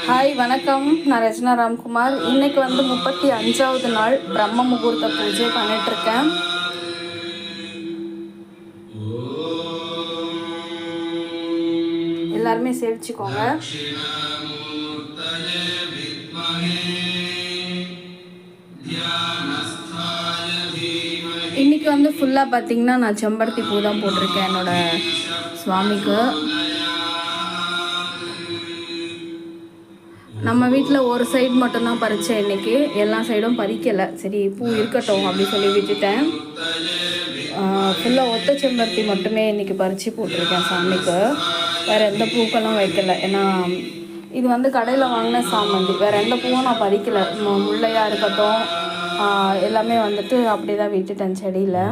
Hi வணக்கம், நான் ரச்சனா ராம்குமார். இன்னைக்கு 35வது நாள் பிரம்ம முகூர்த்த பூஜை பண்ணிட்டுருக்கேன். எல்லாருமே சேவிச்சுக்கோங்க. இன்னைக்கு ஃபுல்லாக பார்த்தீங்கன்னா நான் செம்பருத்தி பூ தான் போட்டிருக்கேன் என்னோட சுவாமிக்கு. நம்ம வீட்டில் ஒரு சைடு மட்டும்தான் பறித்தேன் இன்றைக்கி, எல்லா சைடும் பறிக்கலை. சரி பூ இருக்கட்டும் அப்படி சொல்லி விட்டுட்டேன். ஃபுல்லாக ஒத்த செம்பருத்தி மட்டுமே இன்றைக்கி பறித்து போட்டிருக்கேன் சாமிக்கு. வேறு எந்த பூக்களும் வைக்கலை. ஏன்னா இது கடையில் வாங்கின சாமந்தி, வேறு எந்த பூவும் நான் பறிக்கலை. முல்லையாக இருக்கட்டும் எல்லாமே அப்படி தான் விட்டுட்டேன் செடியில்.